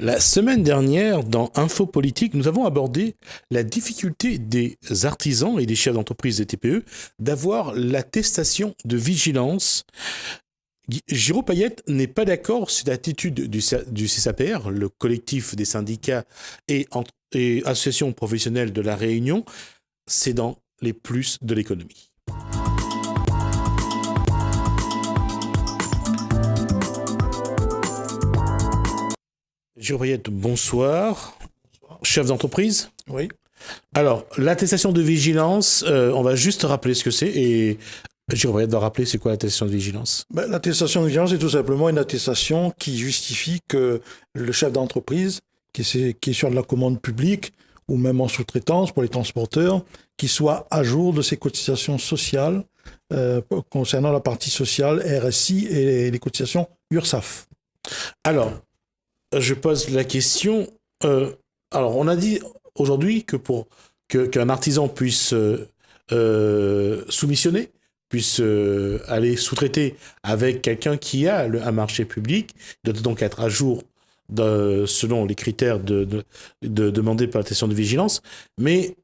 La semaine dernière, dans Info Politique, nous avons abordé la difficulté des artisans et des chefs d'entreprise des TPE d'avoir l'attestation de vigilance. Giraud Payette n'est pas d'accord sur l'attitude du CSAPR, le collectif des syndicats et associations professionnelles de La Réunion. C'est dans les plus de l'économie. Giraud Payette, bonsoir. Chef d'entreprise ? Oui. Alors, l'attestation de vigilance, on va juste rappeler ce que c'est et Giraud Payette va rappeler c'est quoi l'attestation de vigilance. L'attestation de vigilance est tout simplement une attestation qui justifie que le chef d'entreprise, qui est sur de la commande publique ou même en sous-traitance pour les transporteurs, qui soit à jour de ses cotisations sociales concernant la partie sociale RSI et les cotisations URSSAF. Alors, je pose la question. Alors, on a dit aujourd'hui que pour qu'un artisan puisse soumissionner, puisse aller sous-traiter avec quelqu'un qui a un marché public, il doit donc être à jour selon les critères demandés par l'attestation de vigilance. Mais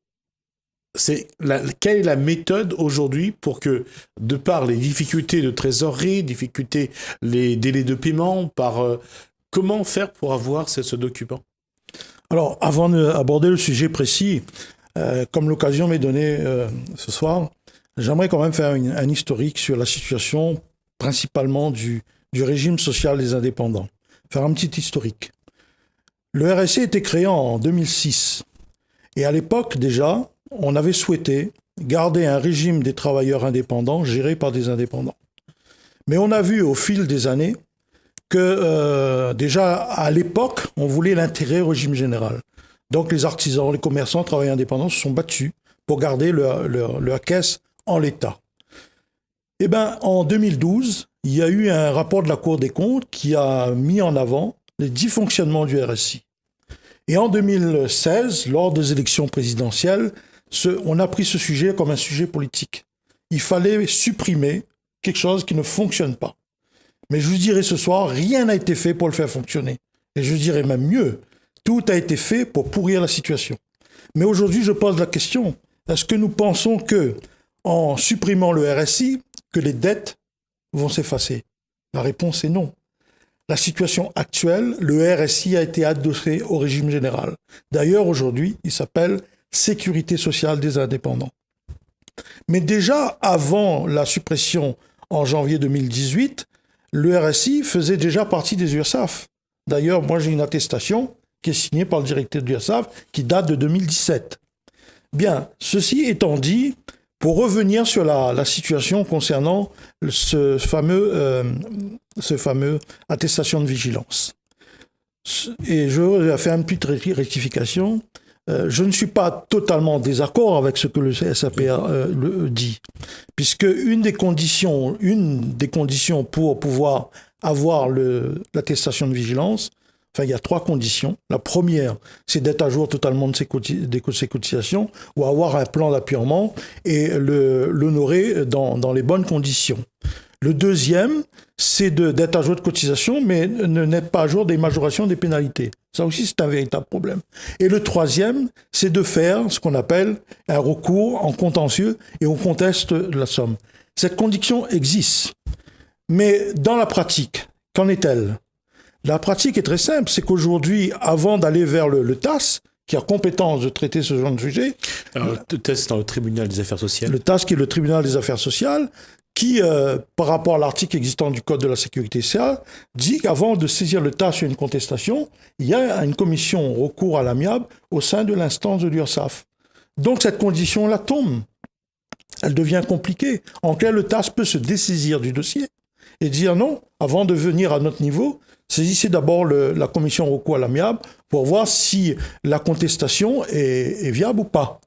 quelle est la méthode aujourd'hui pour que, de par les difficultés de trésorerie, les délais de paiement, comment faire pour avoir ce document ? Alors, avant d'aborder le sujet précis, comme l'occasion m'est donnée ce soir, j'aimerais quand même faire un historique sur la situation principalement du régime social des indépendants. Faire un petit historique. Le RSI a été créé en 2006. Et à l'époque, déjà, on avait souhaité garder un régime des travailleurs indépendants géré par des indépendants. Mais on a vu au fil des années que déjà à l'époque, on voulait l'intégrer au régime général. Donc les artisans, les commerçants, travailleurs indépendants se sont battus pour garder leur caisse en l'état. Eh bien, en 2012, il y a eu un rapport de la Cour des comptes qui a mis en avant les dysfonctionnements du RSI. Et en 2016, lors des élections présidentielles, on a pris ce sujet comme un sujet politique. Il fallait supprimer quelque chose qui ne fonctionne pas. Mais je vous dirai ce soir, rien n'a été fait pour le faire fonctionner. Et je dirais même mieux, tout a été fait pour pourrir la situation. Mais aujourd'hui, je pose la question, est-ce que nous pensons que, en supprimant le RSI, que les dettes vont s'effacer ? La réponse est non. La situation actuelle, le RSI a été adossé au régime général. D'ailleurs, aujourd'hui, il s'appelle Sécurité sociale des indépendants. Mais déjà, avant la suppression en janvier 2018, le RSI faisait déjà partie des URSSAF. D'ailleurs, moi j'ai une attestation qui est signée par le directeur de l'URSSAF qui date de 2017. Bien, ceci étant dit, pour revenir sur la situation concernant ce fameux attestation de vigilance. Et je vais faire une petite rectification. Je ne suis pas totalement en désaccord avec ce que le SAPR dit, puisque une des conditions pour pouvoir avoir l'attestation de vigilance, enfin il y a 3 conditions. La première, c'est d'être à jour totalement de ses cotisations ou avoir un plan d'appurement et l'honorer dans les bonnes conditions. Le deuxième, c'est d'être à jour de cotisation, mais ne n'être pas à jour des majorations des pénalités. Ça aussi, c'est un véritable problème. Et le troisième, c'est de faire ce qu'on appelle un recours en contentieux et on conteste la somme. Cette condition existe. Mais dans la pratique, qu'en est-elle ? La pratique est très simple. C'est qu'aujourd'hui, avant d'aller vers le TAS, qui a compétence de traiter ce genre de sujet... Alors, le TAS, c'est dans le tribunal des affaires sociales. Le TAS, qui est le tribunal des affaires sociales, qui, par rapport à l'article existant du Code de la sécurité sociale, dit qu'avant de saisir le TAS sur une contestation, il y a une commission recours à l'amiable au sein de l'instance de l'URSSAF. Donc cette condition-là tombe. Elle devient compliquée. En clair, le TAS peut se dessaisir du dossier et dire non, avant de venir à notre niveau, saisissez d'abord la commission recours à l'amiable pour voir si la contestation est viable ou pas.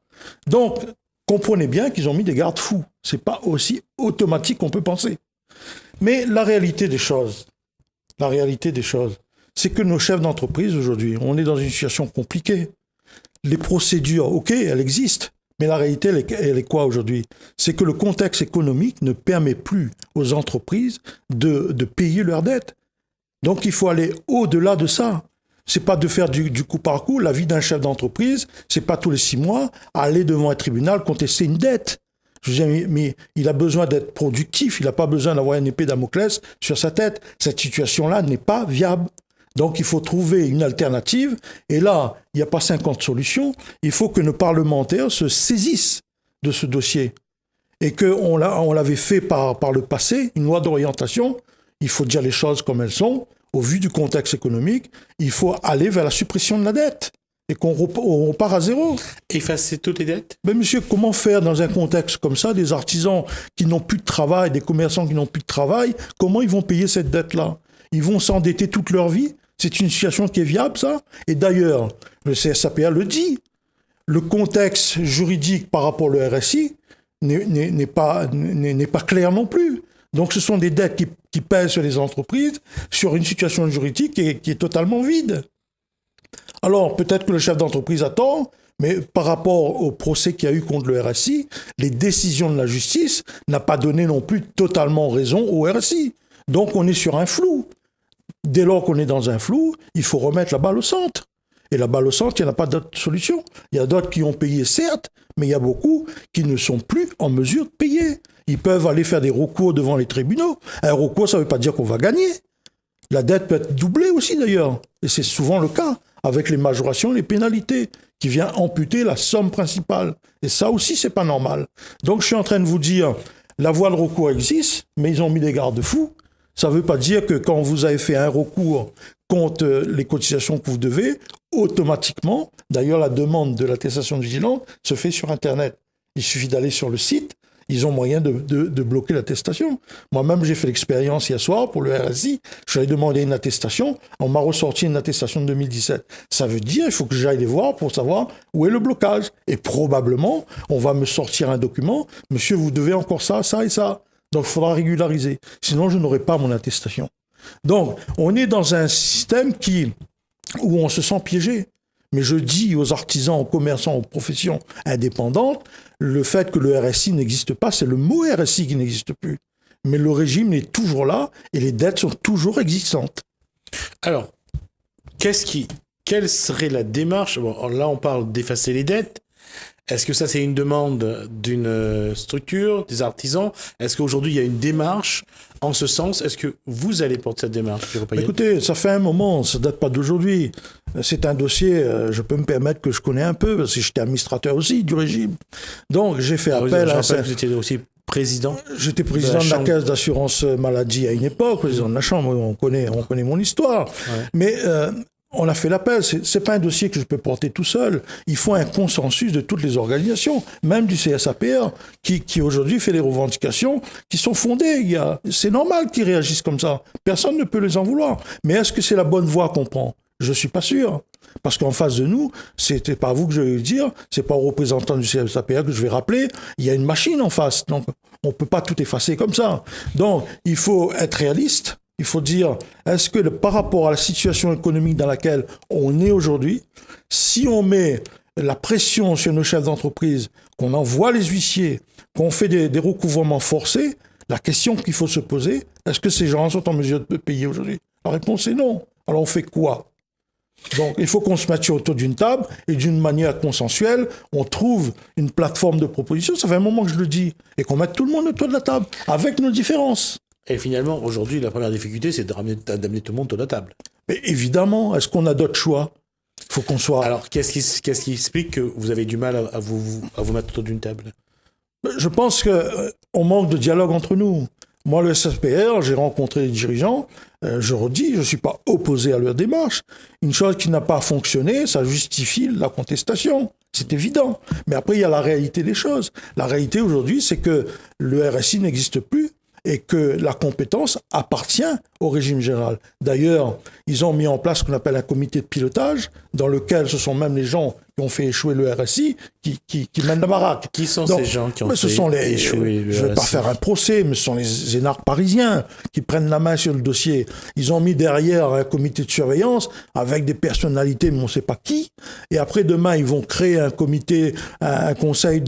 Donc, comprenez bien qu'ils ont mis des garde-fous. C'est pas aussi automatique qu'on peut penser. Mais la réalité des choses, c'est que nos chefs d'entreprise aujourd'hui, on est dans une situation compliquée. Les procédures, ok, elles existent, mais la réalité, elle est quoi aujourd'hui ? C'est que le contexte économique ne permet plus aux entreprises de payer leurs dettes. Donc il faut aller au-delà de ça. c'est pas de faire du coup par coup. La vie d'un chef d'entreprise, c'est pas tous les 6 mois aller devant un tribunal contester une dette. Je veux dire, mais il a besoin d'être productif, il n'a pas besoin d'avoir une épée Damoclès sur sa tête. Cette situation-là n'est pas viable. Donc il faut trouver une alternative. Et là, il n'y a pas 50 solutions. Il faut que nos parlementaires se saisissent de ce dossier. Et qu'on l'avait fait par le passé, une loi d'orientation. Il faut dire les choses comme elles sont. Au vu du contexte économique, il faut aller vers la suppression de la dette. Et qu'on repart à zéro. Effacer toutes les dettes? Mais monsieur, comment faire dans un contexte comme ça, des artisans qui n'ont plus de travail, des commerçants qui n'ont plus de travail, comment ils vont payer cette dette-là? Ils vont s'endetter toute leur vie? C'est une situation qui est viable, ça? Et d'ailleurs, le CSAPA le dit, le contexte juridique par rapport au RSI n'est pas clair non plus. Donc ce sont des dettes qui pèsent sur les entreprises, sur une situation juridique qui est totalement vide. Alors, peut-être que le chef d'entreprise attend, mais par rapport au procès qu'il y a eu contre le RSI, les décisions de la justice n'ont pas donné non plus totalement raison au RSI. Donc, on est sur un flou. Dès lors qu'on est dans un flou, il faut remettre la balle au centre. Et la balle au centre, il n'y en a pas d'autre solution. Il y a d'autres qui ont payé, certes, mais il y a beaucoup qui ne sont plus en mesure de payer. Ils peuvent aller faire des recours devant les tribunaux. Un recours, ça ne veut pas dire qu'on va gagner. La dette peut être doublée aussi, d'ailleurs. Et c'est souvent le cas, avec les majorations, les pénalités, qui vient amputer la somme principale. Et ça aussi, c'est pas normal. Donc, je suis en train de vous dire, la voie de recours existe, mais ils ont mis des garde-fous. Ça ne veut pas dire que quand vous avez fait un recours contre les cotisations que vous devez, automatiquement, d'ailleurs, la demande de l'attestation de vigilance se fait sur Internet. Il suffit d'aller sur le site. Ils ont moyen de bloquer l'attestation. Moi-même, j'ai fait l'expérience hier soir pour le RSI. Je lui ai demandé une attestation. On m'a ressorti une attestation de 2017. Ça veut dire qu'il faut que j'aille les voir pour savoir où est le blocage. Et probablement, on va me sortir un document. Monsieur, vous devez encore ça, ça et ça. Donc, il faudra régulariser. Sinon, je n'aurai pas mon attestation. Donc, on est dans un système où on se sent piégé. Mais je dis aux artisans, aux commerçants, aux professions indépendantes, le fait que le RSI n'existe pas, c'est le mot RSI qui n'existe plus. Mais le régime est toujours là et les dettes sont toujours existantes. Alors, quelle serait la démarche? Bon, là, on parle d'effacer les dettes. Est-ce que ça, c'est une demande d'une structure, des artisans? Est-ce qu'aujourd'hui, il y a une démarche en ce sens? Est-ce que vous allez porter cette démarche? Écoutez, ça fait un moment, ça ne date pas d'aujourd'hui. C'est un dossier, je peux me permettre que je connais un peu, parce que j'étais administrateur aussi du régime. Donc, j'ai fait appel à... Je rappelle que vous étiez aussi président. J'étais président de la caisse d'assurance maladie à une époque, président de la chambre, on connaît mon histoire. Ouais. Mais... on a fait l'appel, c'est pas un dossier que je peux porter tout seul. Il faut un consensus de toutes les organisations, même du CSAPR, qui aujourd'hui fait des revendications qui sont fondées. C'est normal qu'ils réagissent comme ça. Personne ne peut les en vouloir. Mais est-ce que c'est la bonne voie qu'on prend? Je suis pas sûr. Parce qu'en face de nous, c'était pas à vous que je vais le dire, c'est pas aux représentants du CSAPR que je vais rappeler. Il y a une machine en face. Donc, on peut pas tout effacer comme ça. Donc, il faut être réaliste. Il faut dire, est-ce que par rapport à la situation économique dans laquelle on est aujourd'hui, si on met la pression sur nos chefs d'entreprise, qu'on envoie les huissiers, qu'on fait des recouvrements forcés, la question qu'il faut se poser, est-ce que ces gens sont en mesure de payer aujourd'hui? La réponse est non. Alors on fait quoi? Donc il faut qu'on se mette autour d'une table et d'une manière consensuelle, on trouve une plateforme de proposition, ça fait un moment que je le dis, et qu'on mette tout le monde autour de la table, avec nos différences. Et finalement, aujourd'hui, la première difficulté, c'est d'amener tout le monde autour de la table. Mais évidemment, est-ce qu'on a d'autres choix? Il faut qu'on soit... Alors, qu'est-ce qui explique que vous avez du mal à vous mettre autour d'une table? Je pense qu'on manque de dialogue entre nous. Moi, le SFPR, j'ai rencontré les dirigeants, je redis, je ne suis pas opposé à leur démarche. Une chose qui n'a pas fonctionné, ça justifie la contestation. C'est évident. Mais après, il y a la réalité des choses. La réalité aujourd'hui, c'est que le RSI n'existe plus et que la compétence appartient au régime général. D'ailleurs, ils ont mis en place ce qu'on appelle un comité de pilotage, dans lequel ce sont même les gens qui ont fait échouer le RSI qui mènent la baraque. Qui sont ces gens qui ont fait échouer le RSI? Je ne vais pas faire un procès, mais ce sont les énarques parisiens qui prennent la main sur le dossier. Ils ont mis derrière un comité de surveillance avec des personnalités, mais on ne sait pas qui. Et après, demain, ils vont créer un comité, un conseil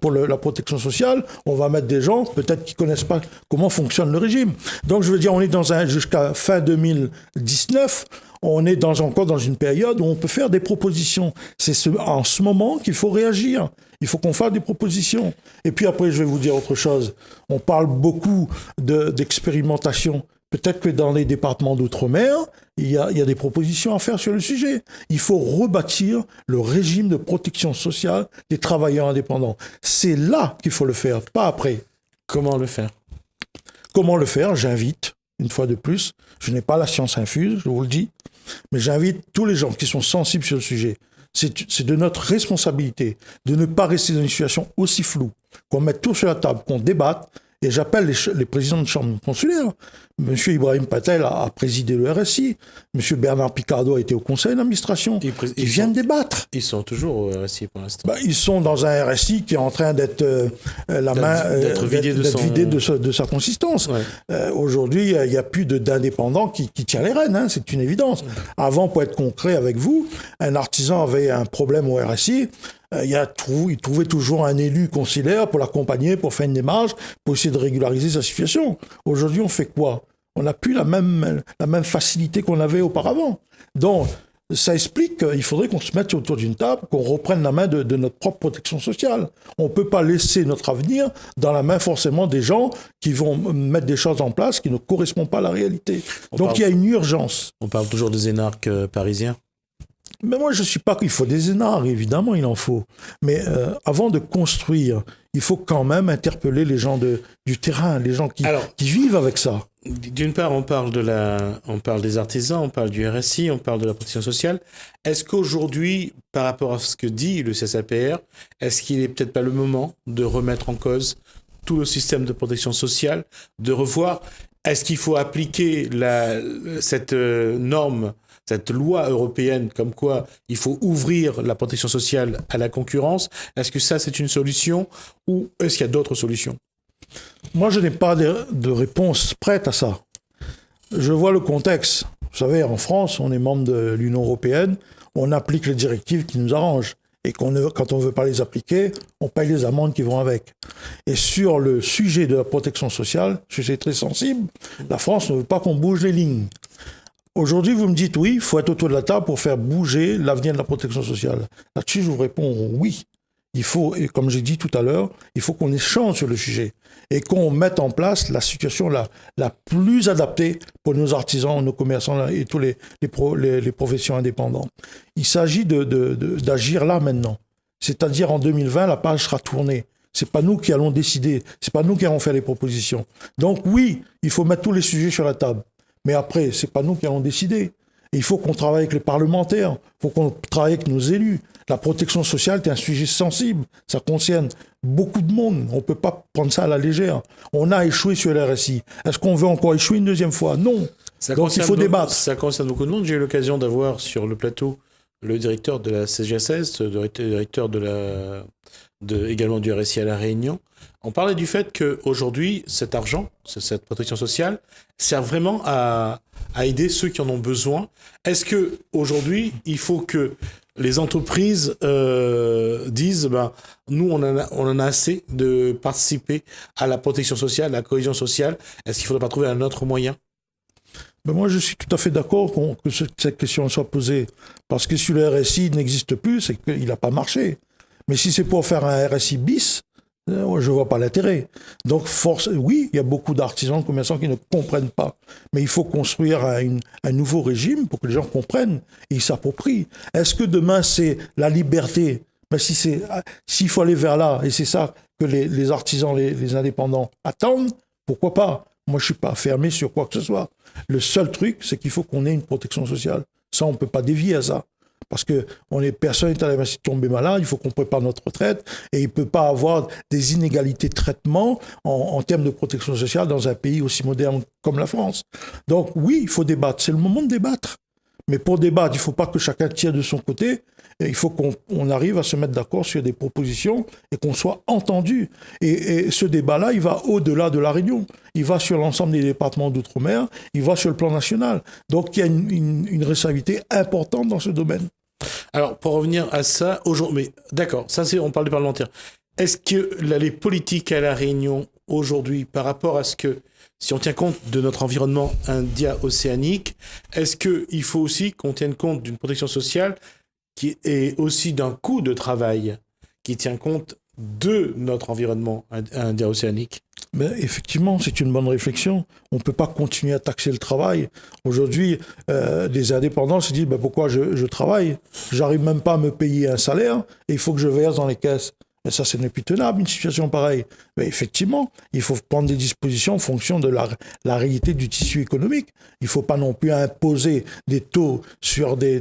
pour la protection sociale. On va mettre des gens, peut-être qui ne connaissent pas comment fonctionne le régime. Donc, je veux dire, on est jusqu'à fin 2019, on est encore dans une période où on peut faire des propositions. En ce moment qu'il faut réagir. Il faut qu'on fasse des propositions. Et puis après, je vais vous dire autre chose. On parle beaucoup d'expérimentation. Peut-être que dans les départements d'outre-mer, il y a des propositions à faire sur le sujet. Il faut rebâtir le régime de protection sociale des travailleurs indépendants. C'est là qu'il faut le faire, pas après. Comment le faire ? Comment le faire ? J'invite, une fois de plus, je n'ai pas la science infuse, je vous le dis, mais j'invite tous les gens qui sont sensibles sur le sujet. C'est de notre responsabilité de ne pas rester dans une situation aussi floue, qu'on mette tout sur la table, qu'on débatte. Et j'appelle les présidents de chambre consulaire. Monsieur Ibrahim Patel a présidé le RSI. Monsieur Bernard Picardo a été au conseil d'administration. Ils viennent débattre. Ils sont toujours au RSI pour l'instant. Ils sont dans un RSI qui est en train d'être vidé de sa consistance. Ouais. Aujourd'hui, il n'y a plus d'indépendants qui tient les rênes. Hein, c'est une évidence. Avant, pour être concret avec vous, un artisan avait un problème au RSI. Il trouvait toujours un élu consulaire pour l'accompagner, pour faire une démarche, pour essayer de régulariser sa situation. Aujourd'hui, on fait quoi ? On n'a plus la même facilité qu'on avait auparavant. Donc, ça explique qu'il faudrait qu'on se mette autour d'une table, qu'on reprenne la main de notre propre protection sociale. On ne peut pas laisser notre avenir dans la main forcément des gens qui vont mettre des choses en place qui ne correspondent pas à la réalité. Donc, il y a une urgence. On parle toujours des énarques parisiens. Mais moi, je ne suis pas qu'il faut des énarques, évidemment, il en faut. Mais avant de construire, il faut quand même interpeller les gens du terrain, les gens qui vivent avec ça. D'une part, on parle des artisans, on parle du RSI, on parle de la protection sociale. Est-ce qu'aujourd'hui, par rapport à ce que dit le CSAPR, est-ce qu'il n'est peut-être pas le moment de remettre en cause tout le système de protection sociale, de revoir, est-ce qu'il faut appliquer cette norme, cette loi européenne comme quoi il faut ouvrir la protection sociale à la concurrence? Est-ce que ça, c'est une solution ou est-ce qu'il y a d'autres solutions? Moi, je n'ai pas de réponse prête à ça. Je vois le contexte. Vous savez, en France, on est membre de l'Union européenne, on applique les directives qui nous arrangent. Et quand on ne veut pas les appliquer, on paye les amendes qui vont avec. Et sur le sujet de la protection sociale, sujet très sensible, la France ne veut pas qu'on bouge les lignes. Aujourd'hui, vous me dites oui, il faut être autour de la table pour faire bouger l'avenir de la protection sociale. Là-dessus, je vous réponds oui. Il faut, et comme j'ai dit tout à l'heure, il faut qu'on échange sur le sujet et qu'on mette en place la situation la plus adaptée pour nos artisans, nos commerçants et tous les professions indépendantes. Il s'agit d'agir là maintenant. C'est-à-dire en 2020, la page sera tournée. C'est pas nous qui allons décider, c'est pas nous qui allons faire les propositions. Donc oui, il faut mettre tous les sujets sur la table. Mais après, c'est pas nous qui allons décider. Et il faut qu'on travaille avec les parlementaires, il faut qu'on travaille avec nos élus. La protection sociale est un sujet sensible, ça concerne beaucoup de monde. On ne peut pas prendre ça à la légère. On a échoué sur le RSI. Est-ce qu'on veut encore échouer une deuxième fois? Non. Donc il faut débattre. Ça concerne beaucoup de monde. J'ai eu l'occasion d'avoir sur le plateau le directeur de la CGSS, le directeur également du RSI à La Réunion. On parlait du fait qu'aujourd'hui, cet argent, cette protection sociale, sert vraiment à aider ceux qui en ont besoin. Est-ce qu'aujourd'hui, il faut que les entreprises disent nous, on en a assez de participer à la protection sociale, à la cohésion sociale. Est-ce qu'il ne faudrait pas trouver un autre moyen? Moi, je suis tout à fait d'accord que cette question soit posée. Parce que si le RSI n'existe plus, c'est qu'il n'a pas marché. Mais si c'est pour faire un RSI bis, je ne vois pas l'intérêt. Donc, oui, il y a beaucoup d'artisans, commerçants qui ne comprennent pas. Mais il faut construire un nouveau régime pour que les gens comprennent et ils s'approprient. Est-ce que demain, c'est la liberté? Mais s'il faut aller vers là, et c'est ça que les artisans, les indépendants attendent, pourquoi pas? Moi, je ne suis pas fermé sur quoi que ce soit. Le seul truc, c'est qu'il faut qu'on ait une protection sociale. Ça, on ne peut pas dévier à ça. Parce que personne n'est à la tomber malade, il faut qu'on prépare notre retraite et il ne peut pas avoir des inégalités de traitement en termes de protection sociale dans un pays aussi moderne comme la France. Donc oui, il faut débattre, c'est le moment de débattre. Mais pour débattre, il ne faut pas que chacun tire de son côté, et il faut qu'on arrive à se mettre d'accord sur des propositions et qu'on soit entendu. Et ce débat-là, il va au-delà de La Réunion. Il va sur l'ensemble des départements d'outre-mer, il va sur le plan national. Donc il y a une responsabilité importante dans ce domaine. Alors, pour revenir à ça, aujourd'hui, mais d'accord, on parle des parlementaires. Est-ce que les politiques à La Réunion, aujourd'hui, par rapport à ce si on tient compte de notre environnement india-océanique, est-ce qu'il faut aussi qu'on tienne compte d'une protection sociale qui est aussi d'un coût de travail qui tient compte de notre environnement india-océanique? Mais effectivement, c'est une bonne réflexion. On ne peut pas continuer à taxer le travail. Aujourd'hui, les indépendants se disent pourquoi je travaille? J'arrive même pas à me payer un salaire et il faut que je verse dans les caisses. Mais ça, ce n'est plus tenable, une situation pareille. Mais effectivement, il faut prendre des dispositions en fonction de la réalité du tissu économique. Il ne faut pas non plus imposer des taux sur des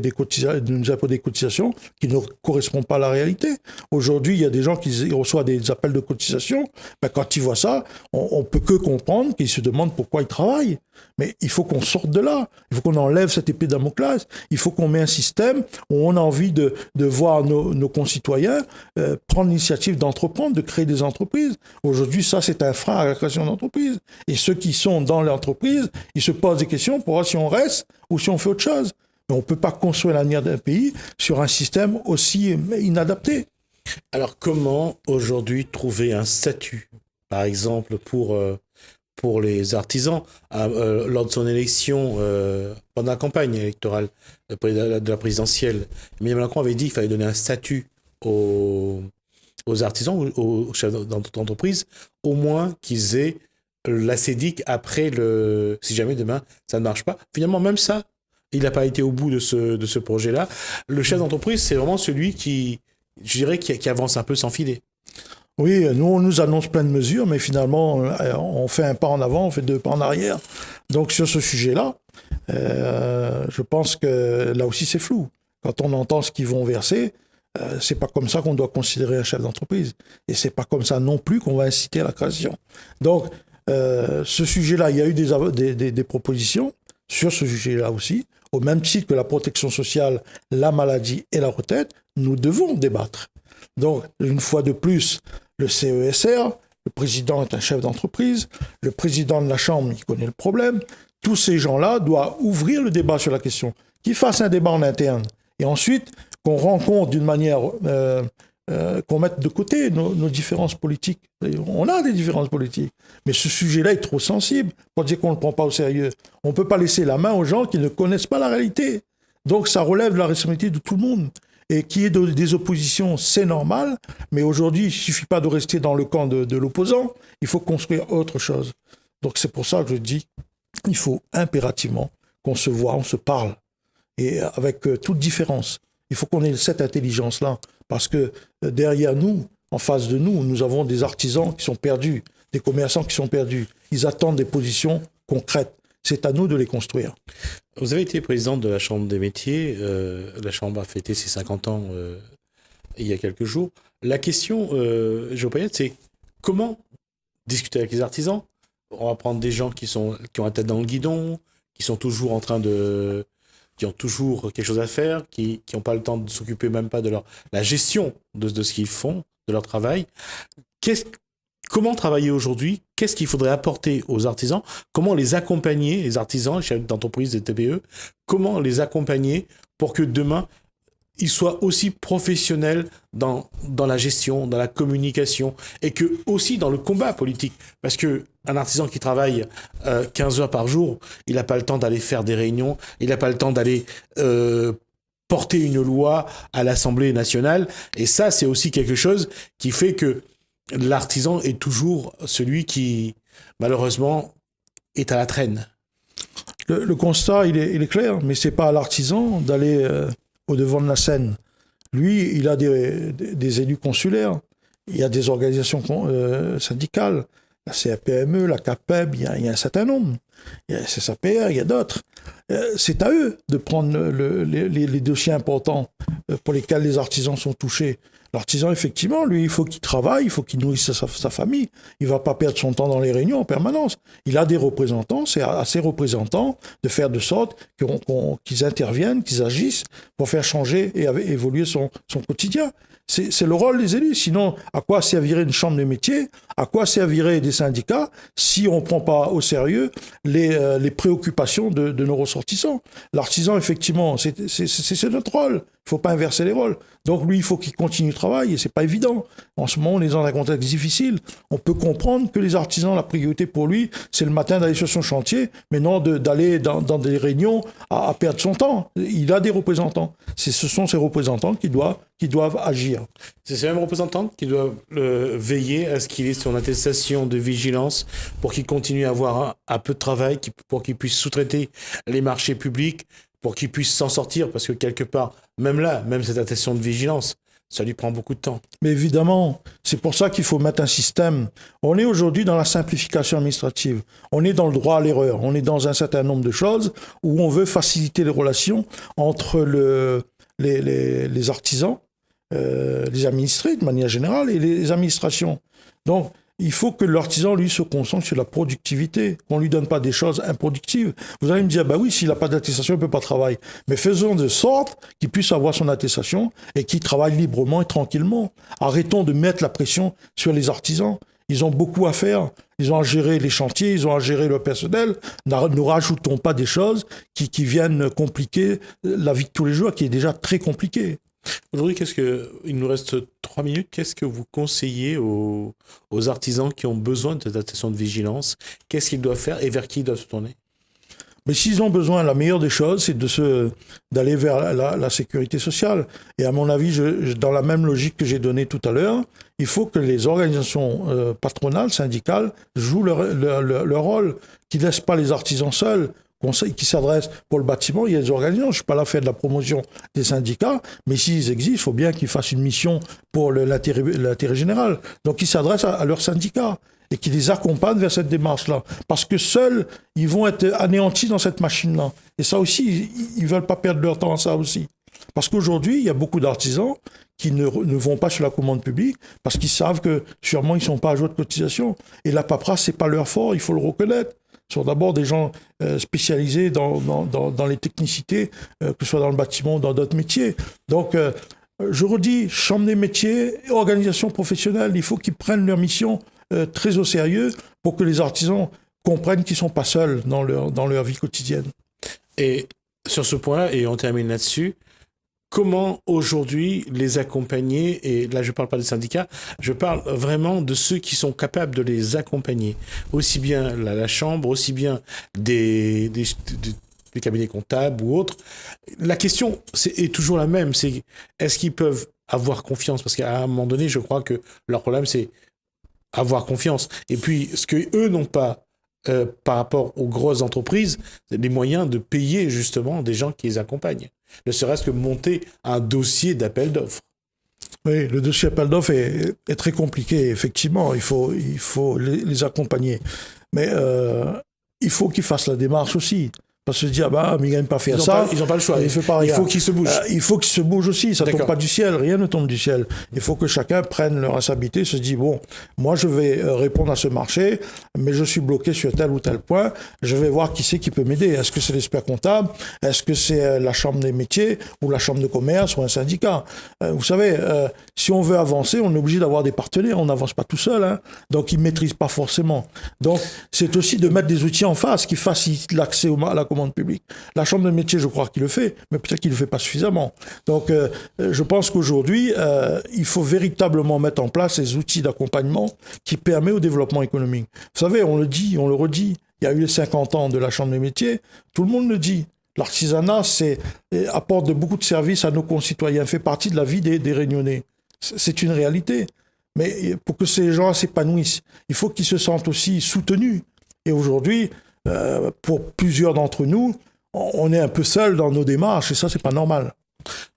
impôts des cotisations qui ne correspondent pas à la réalité. Aujourd'hui, il y a des gens qui reçoivent des appels de cotisation. Quand ils voient ça, on peut que comprendre qu'ils se demandent pourquoi ils travaillent. Mais il faut qu'on sorte de là. Il faut qu'on enlève cette épée de Damoclès. Il faut qu'on mette un système où on a envie de voir nos concitoyens prendre l'initiative d'entreprendre, de créer des entreprises. Aujourd'hui, ça, c'est un frein à la création d'entreprises. Et ceux qui sont dans l'entreprise, ils se posent des questions pour voir si on reste ou si on fait autre chose. Mais on ne peut pas construire l'avenir d'un pays sur un système aussi inadapté. Alors, comment aujourd'hui trouver un statut, par exemple, pour les artisans, lors de son élection, pendant la campagne électorale de la présidentielle, Emmanuel Macron avait dit qu'il fallait donner un statut aux artisans, aux chefs d'entreprise, au moins qu'ils aient la CEDIC après si jamais demain ça ne marche pas. Finalement, même ça, il n'a pas été au bout de ce projet-là. Le chef d'entreprise, c'est vraiment celui qui, je dirais, qui avance un peu sans filet. Oui, nous, on nous annonce plein de mesures, mais finalement, on fait un pas en avant, on fait 2 pas en arrière. Donc, sur ce sujet-là, je pense que là aussi, c'est flou. Quand on entend ce qu'ils vont verser, c'est pas comme ça qu'on doit considérer un chef d'entreprise. Et c'est pas comme ça non plus qu'on va inciter à la création. Donc, ce sujet-là, il y a eu des propositions sur ce sujet-là aussi. Au même titre que la protection sociale, la maladie et la retraite, nous devons débattre. Donc, une fois de plus, le CESR, le président est un chef d'entreprise, le président de la Chambre, il connaît le problème. Tous ces gens-là doivent ouvrir le débat sur la question, qu'ils fassent un débat en interne. Et ensuite, qu'on rencontre d'une manière, qu'on mette de côté nos différences politiques. On a des différences politiques, mais ce sujet-là est trop sensible pour dire qu'on ne le prend pas au sérieux. On ne peut pas laisser la main aux gens qui ne connaissent pas la réalité. Donc, ça relève de la responsabilité de tout le monde. Et qu'il y ait des oppositions, c'est normal, mais aujourd'hui, il ne suffit pas de rester dans le camp de l'opposant, il faut construire autre chose. Donc c'est pour ça que je dis, il faut impérativement qu'on se voit, on se parle, et avec toute différence. Il faut qu'on ait cette intelligence-là, parce que derrière nous, en face de nous, nous avons des artisans qui sont perdus, des commerçants qui sont perdus. Ils attendent des positions concrètes. C'est à nous de les construire. Vous avez été président de la Chambre des métiers. La Chambre a fêté ses 50 ans il y a quelques jours. La question, géopayette, c'est comment discuter avec les artisans. On va prendre des gens qui ont la tête dans le guidon, qui sont toujours qui ont toujours quelque chose à faire, qui n'ont pas le temps de s'occuper même pas de la gestion de ce qu'ils font, de leur travail. Comment travailler aujourd'hui? Qu'est-ce qu'il faudrait apporter aux artisans? Comment les accompagner, les artisans, les chefs d'entreprise, des TPE? Comment les accompagner pour que demain, ils soient aussi professionnels dans la gestion, dans la communication et que aussi dans le combat politique? Parce que un artisan qui travaille 15 heures par jour, il n'a pas le temps d'aller faire des réunions, il n'a pas le temps d'aller porter une loi à l'Assemblée nationale. Et ça, c'est aussi quelque chose qui fait que l'artisan est toujours celui qui, malheureusement, est à la traîne. Le constat, il est clair, mais ce n'est pas à l'artisan d'aller au devant de la scène. Lui, il a des élus consulaires, il y a des organisations syndicales, la CAPME, la CAPEB, il y a un certain nombre. Il y a SSAPR, il y a d'autres. C'est à eux de prendre les dossiers importants pour lesquels les artisans sont touchés. L'artisan, effectivement, lui, il faut qu'il travaille, il faut qu'il nourrisse sa famille. Il ne va pas perdre son temps dans les réunions en permanence. Il a des représentants, c'est à ses représentants de faire de sorte qu'ils interviennent, qu'ils agissent pour faire changer et évoluer son quotidien. C'est le rôle des élus. Sinon, à quoi servirait une chambre des métiers? À quoi serviraient des syndicats si on ne prend pas au sérieux les préoccupations de nos ressortissants? L'artisan, effectivement, c'est notre rôle. Il ne faut pas inverser les rôles. Donc lui, il faut qu'il continue le travail et c'est pas évident. En ce moment, on est dans un contexte difficile. On peut comprendre que les artisans, la priorité pour lui, c'est le matin d'aller sur son chantier, mais non d'aller dans des réunions à perdre son temps. Il a des représentants. Ce sont ces représentants qui doivent agir. C'est ces mêmes représentants qui doivent veiller à ce qu'il ait son attestation de vigilance pour qu'il continue à avoir un peu de travail, pour qu'il puisse sous-traiter les marchés publics, pour qu'il puisse s'en sortir, parce que quelque part, même cette attestation de vigilance, ça lui prend beaucoup de temps. Mais évidemment, c'est pour ça qu'il faut mettre un système. On est aujourd'hui dans la simplification administrative. On est dans le droit à l'erreur. On est dans un certain nombre de choses où on veut faciliter les relations entre les artisans, les administrés de manière générale et les administrations. Donc, il faut que l'artisan, lui, se concentre sur la productivité, qu'on ne lui donne pas des choses improductives. Vous allez me dire, bah oui, s'il n'a pas d'attestation, il ne peut pas travailler. Mais faisons de sorte qu'il puisse avoir son attestation et qu'il travaille librement et tranquillement. Arrêtons de mettre la pression sur les artisans. Ils ont beaucoup à faire. Ils ont à gérer les chantiers, ils ont à gérer le personnel. Ne rajoutons pas des choses qui viennent compliquer la vie de tous les jours, qui est déjà très compliquée. Aujourd'hui, il nous reste 3 minutes. Qu'est-ce que vous conseillez aux artisans qui ont besoin de cette attestation de vigilance? Qu'est-ce qu'ils doivent faire et vers qui ils doivent se tourner? Mais s'ils ont besoin, la meilleure des choses, c'est d'aller vers la sécurité sociale. Et à mon avis, dans la même logique que j'ai donnée tout à l'heure, il faut que les organisations patronales, syndicales, jouent leur rôle, qu'ils ne laissent pas les artisans seuls, qui s'adressent pour le bâtiment. Il y a des organisations, je ne suis pas là à faire de la promotion des syndicats, mais s'ils existent, il faut bien qu'ils fassent une mission pour l'intérêt général. Donc ils s'adressent à leurs syndicats et qui les accompagnent vers cette démarche-là. Parce que seuls, ils vont être anéantis dans cette machine-là. Et ça aussi, ils ne veulent pas perdre leur temps à ça aussi. Parce qu'aujourd'hui, il y a beaucoup d'artisans qui ne vont pas sur la commande publique parce qu'ils savent que sûrement ils ne sont pas à jour de cotisation. Et la paperasse, ce n'est pas leur fort, il faut le reconnaître. Ce sont d'abord des gens spécialisés dans les technicités, que ce soit dans le bâtiment ou dans d'autres métiers. Donc, je redis, Chambre des métiers, organisations professionnelles, il faut qu'ils prennent leur mission très au sérieux pour que les artisans comprennent qu'ils ne sont pas seuls dans leur vie quotidienne. Et sur ce point, et on termine là-dessus, comment aujourd'hui les accompagner, et là je ne parle pas des syndicats, je parle vraiment de ceux qui sont capables de les accompagner, aussi bien la Chambre, aussi bien des cabinets comptables ou autres. La question est toujours la même, c'est est-ce qu'ils peuvent avoir confiance? Parce qu'à un moment donné, je crois que leur problème c'est avoir confiance. Et puis, ce qu'eux n'ont pas par rapport aux grosses entreprises, c'est les moyens de payer justement des gens qui les accompagnent. Ne serait-ce que monter un dossier d'appel d'offres. Oui, le dossier d'appel d'offres est très compliqué, effectivement. Il faut les accompagner. Mais il faut qu'ils fassent la démarche aussi. Parce que se dire, mais il n'aime pas faire ça. Ils n'ont pas le choix. Il faut qu'ils se bougent. Il faut qu'ils se bougent aussi. Ça ne tombe pas du ciel. Rien ne tombe du ciel. Il faut que chacun prenne leur responsabilité, se dit, bon, moi je vais répondre à ce marché, mais je suis bloqué sur tel ou tel point. Je vais voir qui c'est qui peut m'aider. Est-ce que c'est l'expert comptable? Est-ce que c'est la chambre des métiers ou la chambre de commerce ou un syndicat? Vous savez, si on veut avancer, on est obligé d'avoir des partenaires. On n'avance pas tout seul. Hein. Donc, ils ne maîtrisent pas forcément. Donc, c'est aussi de mettre des outils en face qui facilitent l'accès à la commande publique. La chambre de métier, je crois qu'il le fait, mais peut-être qu'il ne le fait pas suffisamment. Donc, je pense qu'aujourd'hui, il faut véritablement mettre en place ces outils d'accompagnement qui permettent au développement économique. Vous savez, on le dit, on le redit, il y a eu les 50 ans de la chambre des métiers, tout le monde le dit. L'artisanat apporte beaucoup de services à nos concitoyens, fait partie de la vie des Réunionnais. C'est une réalité. Mais pour que ces gens s'épanouissent, il faut qu'ils se sentent aussi soutenus. Et aujourd'hui, pour plusieurs d'entre nous, on est un peu seul dans nos démarches et ça, c'est pas normal.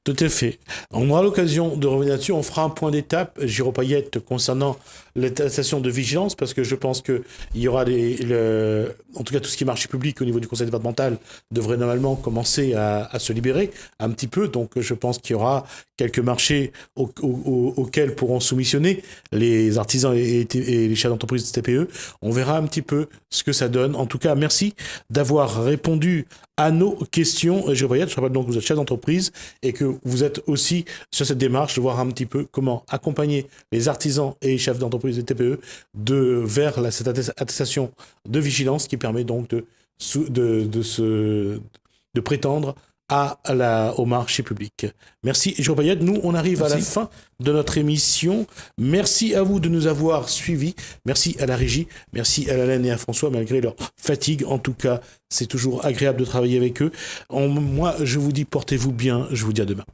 Tout à fait. On aura l'occasion de revenir là-dessus. On fera un point d'étape, Giraud Payette, concernant l'attestation de vigilance, parce que je pense qu'il y aura en tout cas tout ce qui est marché public au niveau du conseil départemental devrait normalement commencer à se libérer un petit peu. Donc je pense qu'il y aura quelques marchés auxquels pourront soumissionner les artisans et les chefs d'entreprise de TPE. On verra un petit peu ce que ça donne. En tout cas, merci d'avoir répondu à nos questions. Giraud Payette, je rappelle donc que vous êtes chef d'entreprise et que vous êtes aussi sur cette démarche de voir un petit peu comment accompagner les artisans et les chefs d'entreprise des TPE vers cette attestation de vigilance qui permet donc de prétendre au marché public. Merci Jean Payette. Nous, on arrive à la fin de notre émission. Merci à vous de nous avoir suivis. Merci à la régie. Merci à Alain et à François, malgré leur fatigue. En tout cas, c'est toujours agréable de travailler avec eux. Moi, je vous dis, portez-vous bien. Je vous dis à demain.